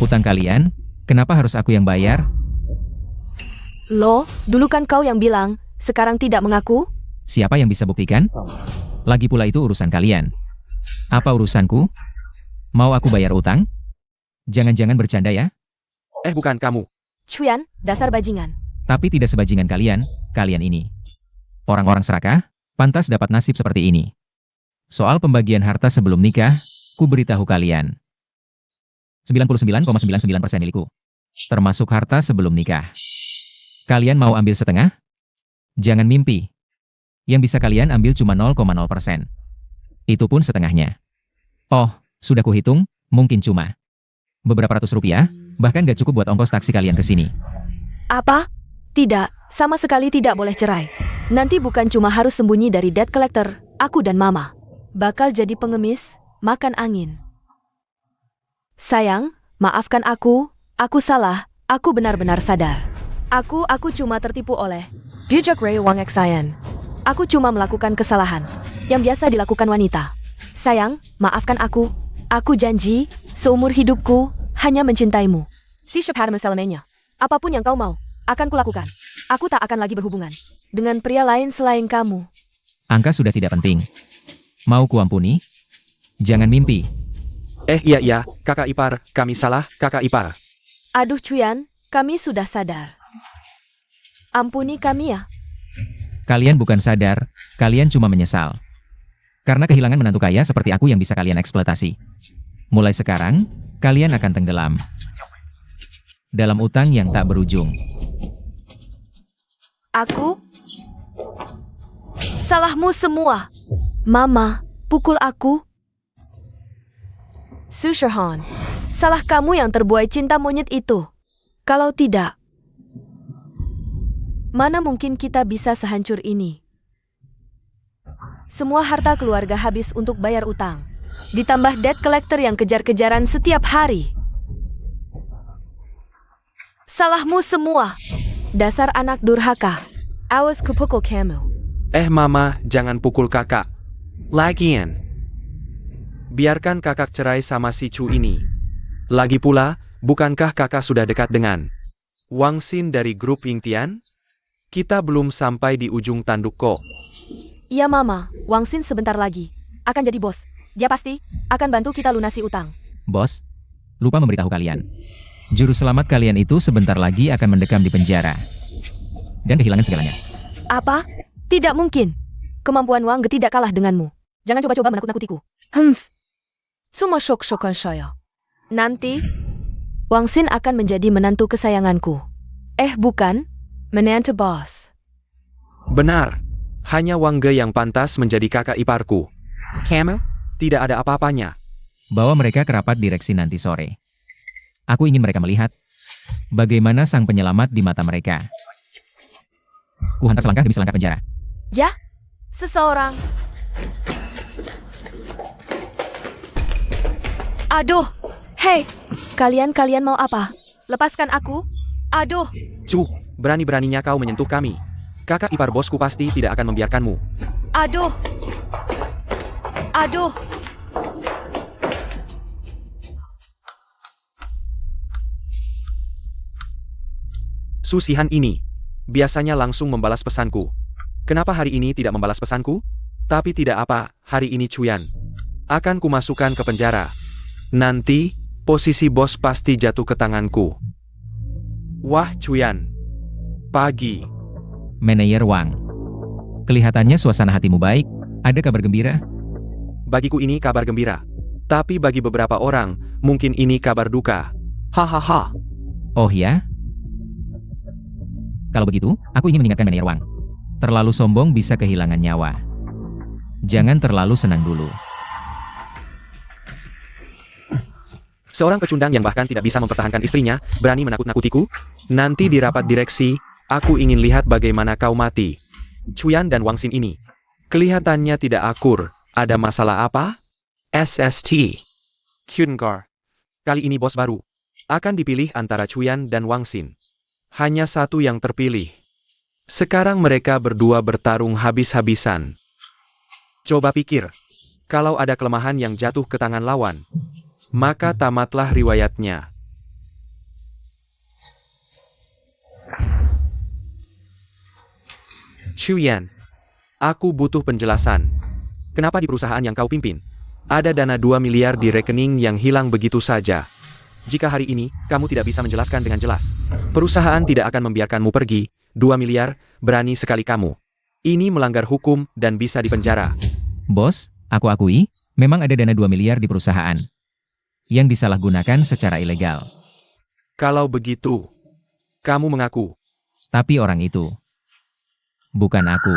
Hutang kalian, kenapa harus aku yang bayar? Loh, dulu kan kau yang bilang, sekarang tidak mengaku? Siapa yang bisa buktikan? Lagi pula itu urusan kalian. Apa urusanku? Mau aku bayar utang? Jangan-jangan bercanda ya? Bukan kamu. Chuyan, dasar bajingan. Tapi tidak sebajingan kalian ini. Orang-orang serakah, pantas dapat nasib seperti ini. Soal pembagian harta sebelum nikah, ku beritahu kalian. 99,99% milikku. Termasuk harta sebelum nikah. Kalian mau ambil setengah? Jangan mimpi. Yang bisa kalian ambil cuma 0,0%. Itu pun setengahnya. Oh, sudah kuhitung, mungkin cuma beberapa ratus rupiah, bahkan gak cukup buat ongkos taksi kalian ke sini. Apa? Tidak, sama sekali tidak boleh cerai. Nanti bukan cuma harus sembunyi dari debt collector, aku dan mama bakal jadi pengemis, makan angin. Sayang, maafkan aku salah, aku benar-benar sadar. Aku cuma tertipu oleh Bujak Ray Wang Xayan. Aku cuma melakukan kesalahan yang biasa dilakukan wanita. Sayang, maafkan aku janji, seumur hidupku, hanya mencintaimu. Si Shepard selamanya. Apapun yang kau mau, akan kulakukan. Aku tak akan lagi berhubungan dengan pria lain selain kamu. Angka sudah tidak penting. Mau kuampuni? Jangan mimpi. Iya, kakak ipar, kami salah, kakak ipar. Aduh Chuyan, kami sudah sadar. Ampuni kami ya. Kalian bukan sadar, kalian cuma menyesal. Karena kehilangan menantu kaya seperti aku yang bisa kalian eksploitasi. Mulai sekarang, kalian akan tenggelam dalam utang yang tak berujung. Aku? Salahmu semua. Mama, pukul aku. Su Sherhan, salah kamu yang terbuai cinta monyet itu. Kalau tidak, mana mungkin kita bisa sehancur ini? Semua harta keluarga habis untuk bayar utang. Ditambah debt collector yang kejar-kejaran setiap hari. Salahmu semua. Dasar anak durhaka. Awas kupukul kamu. Mama, jangan pukul kakak. Lagian. Biarkan kakak cerai sama si Chu ini. Lagi pula, bukankah kakak sudah dekat dengan Wang Xin dari grup Yingtian? Kita belum sampai di ujung tanduk kok. Iya Mama, Wang Xin sebentar lagi akan jadi bos. Dia pasti akan bantu kita lunasi utang. Bos, lupa memberitahu kalian. Juru selamat kalian itu sebentar lagi akan mendekam di penjara. Dan kehilangan segalanya. Apa? Tidak mungkin. Kemampuan Wang Ge tidak kalah denganmu. Jangan coba-coba menakut-nakutiku. Semua syok-syokan saya. Nanti, Wang Xin akan menjadi menantu kesayanganku. Bukan, menantu bos. Benar. Hanya Wang Ge yang pantas menjadi kakak iparku. Kamu? Tidak ada apa-apanya. Bawa mereka ke rapat direksi nanti sore. Aku ingin mereka melihat bagaimana sang penyelamat di mata mereka. Kuhantar selangkah demi selangkah penjara. Ya, seseorang. Aduh, hei, kalian mau apa? Lepaskan aku. Aduh. Cu, berani-beraninya kau menyentuh kami. Kakak ipar bosku pasti tidak akan membiarkanmu. Aduh. Aduh. Susihan ini biasanya langsung membalas pesanku. Kenapa hari ini tidak membalas pesanku? Tapi tidak apa, hari ini Chuyan akan kumasukkan ke penjara. Nanti, posisi bos pasti jatuh ke tanganku. Wah Chuyan. Pagi. Manajer Wang. Kelihatannya suasana hatimu baik. Ada kabar gembira? Bagiku ini kabar gembira. Tapi bagi beberapa orang, mungkin ini kabar duka. Hahaha. Oh ya? Kalau begitu, aku ingin mengingatkan Manajer Wang. Terlalu sombong bisa kehilangan nyawa. Jangan terlalu senang dulu. Seorang pecundang yang bahkan tidak bisa mempertahankan istrinya, berani menakut-nakutiku? Nanti di rapat direksi, aku ingin lihat bagaimana kau mati. Chuyan dan Wang Xin ini. Kelihatannya tidak akur. Ada masalah apa? SST. Kyungar. Kali ini bos baru. Akan dipilih antara Chuyan dan Wang Xin. Hanya satu yang terpilih. Sekarang mereka berdua bertarung habis-habisan. Coba pikir. Kalau ada kelemahan yang jatuh ke tangan lawan, maka tamatlah riwayatnya. Chuyan, aku butuh penjelasan. Kenapa di perusahaan yang kau pimpin, ada dana 2 miliar di rekening yang hilang begitu saja? Jika hari ini, kamu tidak bisa menjelaskan dengan jelas, perusahaan tidak akan membiarkanmu pergi. 2 miliar, berani sekali kamu. Ini melanggar hukum dan bisa dipenjara. Bos, aku akui, memang ada dana 2 miliar di perusahaan yang disalahgunakan secara ilegal. Kalau begitu, kamu mengaku. Tapi orang itu bukan aku.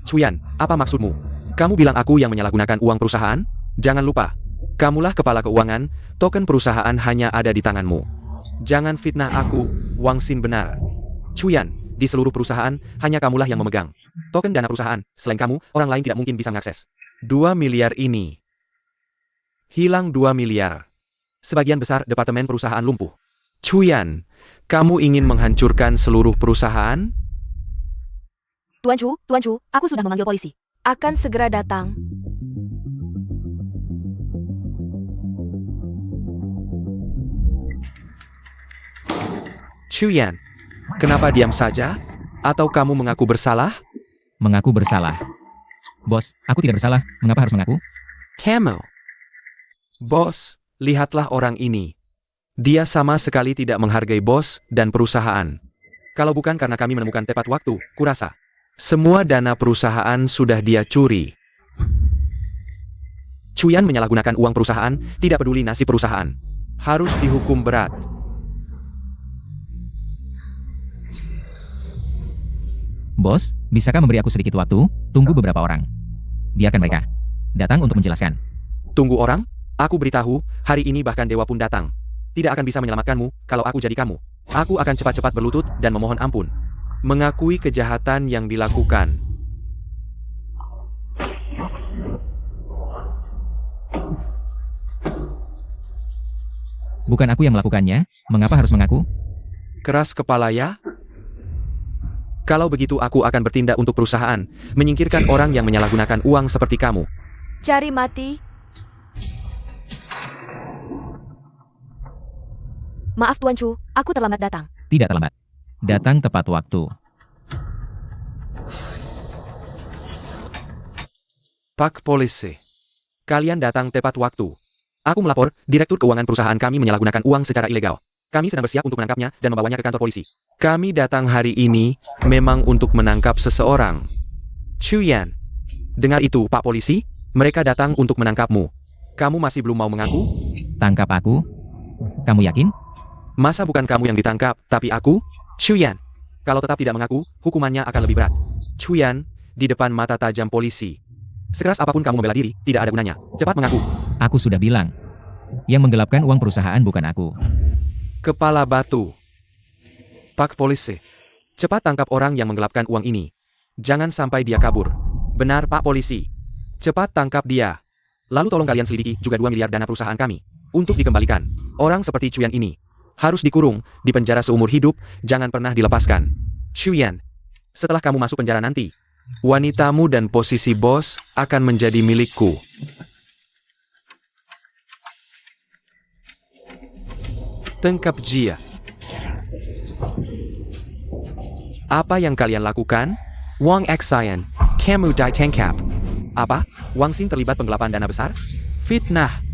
Chuyan, apa maksudmu? Kamu bilang aku yang menyalahgunakan uang perusahaan? Jangan lupa, kamulah kepala keuangan, token perusahaan hanya ada di tanganmu. Jangan fitnah aku, Wang Xin benar. Chuyan, di seluruh perusahaan, hanya kamulah yang memegang token dana perusahaan. Selain kamu, orang lain tidak mungkin bisa mengakses 2 miliar ini. Hilang 2 miliar. Sebagian besar departemen perusahaan lumpuh. Chuyan, kamu ingin menghancurkan seluruh perusahaan? Tuan Chu, aku sudah memanggil polisi. Akan segera datang. Chuyan, kenapa diam saja? Atau kamu mengaku bersalah? Mengaku bersalah. Bos, aku tidak bersalah. Mengapa harus mengaku? Kamu. Bos, lihatlah orang ini. Dia sama sekali tidak menghargai bos dan perusahaan. Kalau bukan karena kami menemukan tepat waktu, kurasa semua dana perusahaan sudah dia curi. Chuyan menyalahgunakan uang perusahaan, tidak peduli nasib perusahaan. Harus dihukum berat. Bos, bisakah memberi aku sedikit waktu? Tunggu beberapa orang. Biarkan mereka datang untuk menjelaskan. Tunggu orang? Aku beritahu, hari ini bahkan dewa pun datang. Tidak akan bisa menyelamatkanmu, kalau aku jadi kamu. Aku akan cepat-cepat berlutut dan memohon ampun. Mengakui kejahatan yang dilakukan. Bukan aku yang melakukannya, mengapa harus mengaku? Keras kepala ya? Kalau begitu aku akan bertindak untuk perusahaan, menyingkirkan orang yang menyalahgunakan uang seperti kamu. Cari mati. Maaf Tuan Chu, aku terlambat datang. Tidak terlambat. Datang tepat waktu. Pak Polisi. Kalian datang tepat waktu. Aku melapor, Direktur Keuangan perusahaan kami menyalahgunakan uang secara ilegal. Kami sedang bersiap untuk menangkapnya dan membawanya ke kantor polisi. Kami datang hari ini memang untuk menangkap seseorang. Chuyan. Dengar itu, Pak Polisi, mereka datang untuk menangkapmu. Kamu masih belum mau mengaku? Tangkap aku? Kamu yakin? Masa bukan kamu yang ditangkap, tapi aku? Chuyan. Kalau tetap tidak mengaku, hukumannya akan lebih berat. Chuyan, di depan mata tajam polisi. Sekeras apapun kamu membela diri, tidak ada gunanya. Cepat mengaku. Aku sudah bilang. Yang menggelapkan uang perusahaan bukan aku. Kepala batu. Pak Polisi. Cepat tangkap orang yang menggelapkan uang ini. Jangan sampai dia kabur. Benar Pak Polisi. Cepat tangkap dia. Lalu tolong kalian selidiki juga 2 miliar dana perusahaan kami. Untuk dikembalikan. Orang seperti Chuyan ini harus dikurung, di penjara seumur hidup, jangan pernah dilepaskan. Chuyan, setelah kamu masuk penjara nanti, wanitamu dan posisi bos akan menjadi milikku. Tangkap dia. Apa yang kalian lakukan? Wang Xayan, kamu ditangkap. Apa? Wang Xin terlibat penggelapan dana besar? Fitnah.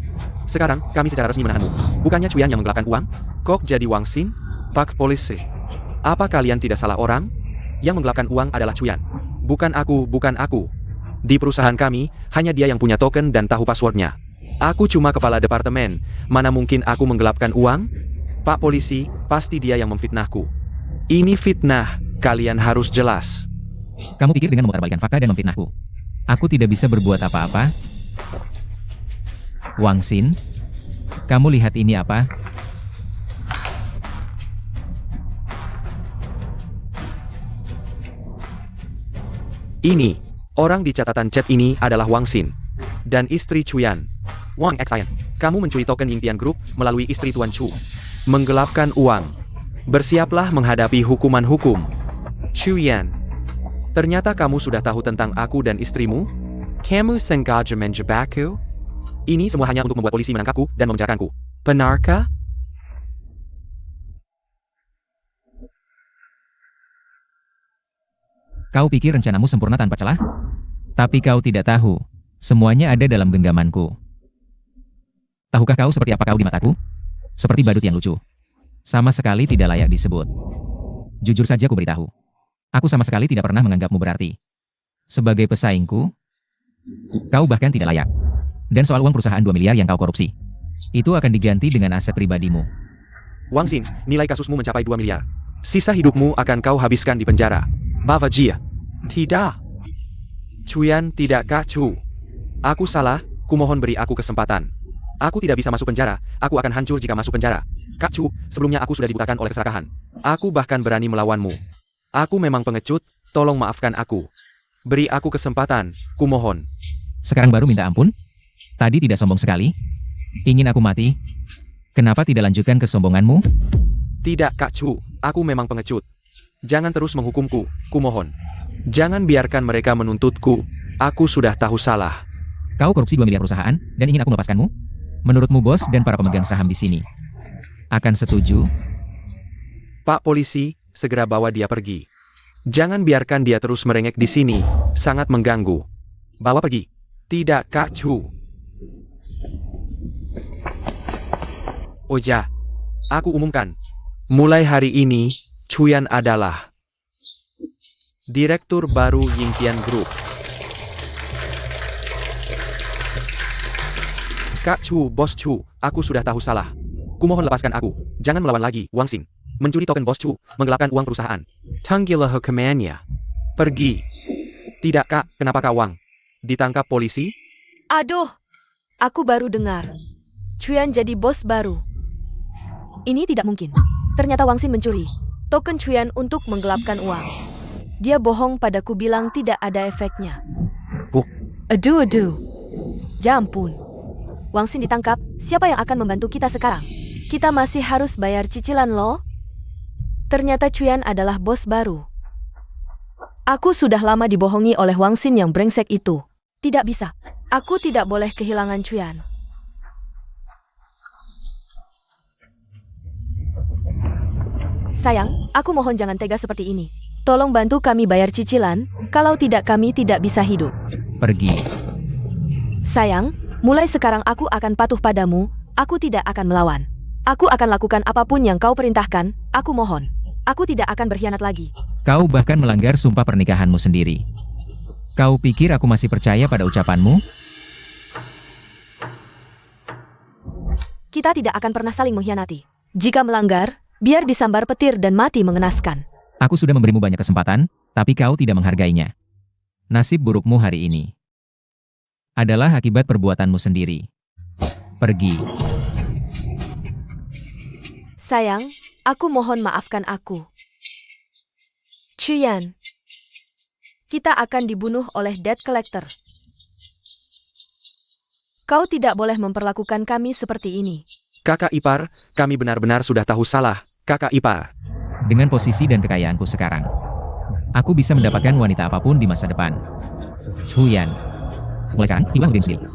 Sekarang, kami secara resmi menahanmu. Bukannya Chuyan yang menggelapkan uang? Kok jadi Wang Xin? Pak Polisi. Apa kalian tidak salah orang? Yang menggelapkan uang adalah Chuyan. Bukan aku, bukan aku. Di perusahaan kami, hanya dia yang punya token dan tahu passwordnya. Aku cuma kepala departemen. Mana mungkin aku menggelapkan uang? Pak Polisi, pasti dia yang memfitnahku. Ini fitnah. Kalian harus jelas. Kamu pikir dengan memutarbalikkan fakta dan memfitnahku, aku tidak bisa berbuat apa-apa? Wang Xin, kamu lihat ini apa? Ini, orang di catatan chat ini adalah Wang Xin. Dan istri Chuyan. Wang Xayan, kamu mencuri token Yingtian Group melalui istri Tuan Chu. Menggelapkan uang. Bersiaplah menghadapi hukuman hukum. Chuyan. Ternyata kamu sudah tahu tentang aku dan istrimu? Kamu sengaja menjebakku? Ini semua hanya untuk membuat polisi menangkapku dan memenjarakanku. Benarkah? Kau pikir rencanamu sempurna tanpa celah? Tapi kau tidak tahu. Semuanya ada dalam genggamanku. Tahukah kau seperti apa kau di mataku? Seperti badut yang lucu. Sama sekali tidak layak disebut. Jujur saja ku beritahu. Aku sama sekali tidak pernah menganggapmu berarti. Sebagai pesaingku, kau bahkan tidak layak. Dan soal uang perusahaan 2 miliar yang kau korupsi, itu akan diganti dengan aset pribadimu. Wang Xin, nilai kasusmu mencapai 2 miliar. Sisa hidupmu akan kau habiskan di penjara. Bava Jia. Tidak. Chuyan tidak Chu. Aku salah, kumohon beri aku kesempatan. Aku tidak bisa masuk penjara, aku akan hancur jika masuk penjara. Kak Chu, sebelumnya aku sudah dibutakan oleh keserakahan. Aku bahkan berani melawanmu. Aku memang pengecut, tolong maafkan aku. Beri aku kesempatan, kumohon. Sekarang baru minta ampun? Tadi tidak sombong sekali? Ingin aku mati? Kenapa tidak lanjutkan kesombonganmu? Tidak, Kak Chu. Aku memang pengecut. Jangan terus menghukumku, kumohon. Jangan biarkan mereka menuntutku. Aku sudah tahu salah. Kau korupsi 2 miliar perusahaan, dan ingin aku melepaskanmu? Menurutmu bos dan para pemegang saham di sini akan setuju? Pak polisi, segera bawa dia pergi. Jangan biarkan dia terus merengek di sini. Sangat mengganggu. Bawa pergi. Tidak, Kak Chu. Oh ya, aku umumkan. Mulai hari ini, Chuyan adalah Direktur baru Yingtian Group. Kak Chu, Bos Chu, aku sudah tahu salah. Kumohon lepaskan aku. Jangan melawan lagi, Wang Xing. Mencuri token Bos Chu, menggelapkan uang perusahaan. Tanggilah hukumannya. Pergi. Tidak, Kak, kenapa Kak Wang? Ditangkap polisi? Aduh, aku baru dengar. Chuyan jadi bos baru. Ini tidak mungkin. Ternyata Wang Xin mencuri token Chuyan untuk menggelapkan uang. Dia bohong padaku bilang tidak ada efeknya. Oh. Aduh. Ya ampun. Wang Xin ditangkap, siapa yang akan membantu kita sekarang? Kita masih harus bayar cicilan loh. Ternyata Chuyan adalah bos baru. Aku sudah lama dibohongi oleh Wang Xin yang brengsek itu. Tidak bisa. Aku tidak boleh kehilangan Chuyan. Sayang, aku mohon jangan tega seperti ini. Tolong bantu kami bayar cicilan, kalau tidak kami tidak bisa hidup. Pergi. Sayang, mulai sekarang aku akan patuh padamu, aku tidak akan melawan. Aku akan lakukan apapun yang kau perintahkan, aku mohon. Aku tidak akan berkhianat lagi. Kau bahkan melanggar sumpah pernikahanmu sendiri. Kau pikir aku masih percaya pada ucapanmu? Kita tidak akan pernah saling mengkhianati. Jika melanggar, biar disambar petir dan mati mengenaskan. Aku sudah memberimu banyak kesempatan, tapi kau tidak menghargainya. Nasib burukmu hari ini adalah akibat perbuatanmu sendiri. Pergi. Sayang, aku mohon maafkan aku. Chuyan, kita akan dibunuh oleh debt collector. Kau tidak boleh memperlakukan kami seperti ini. Kakak ipar, kami benar-benar sudah tahu salah, Kakak ipar. Dengan posisi dan kekayaanku sekarang, aku bisa mendapatkan wanita apapun di masa depan. Chuyan. Mulai sekarang, hilang dirimu sendiri.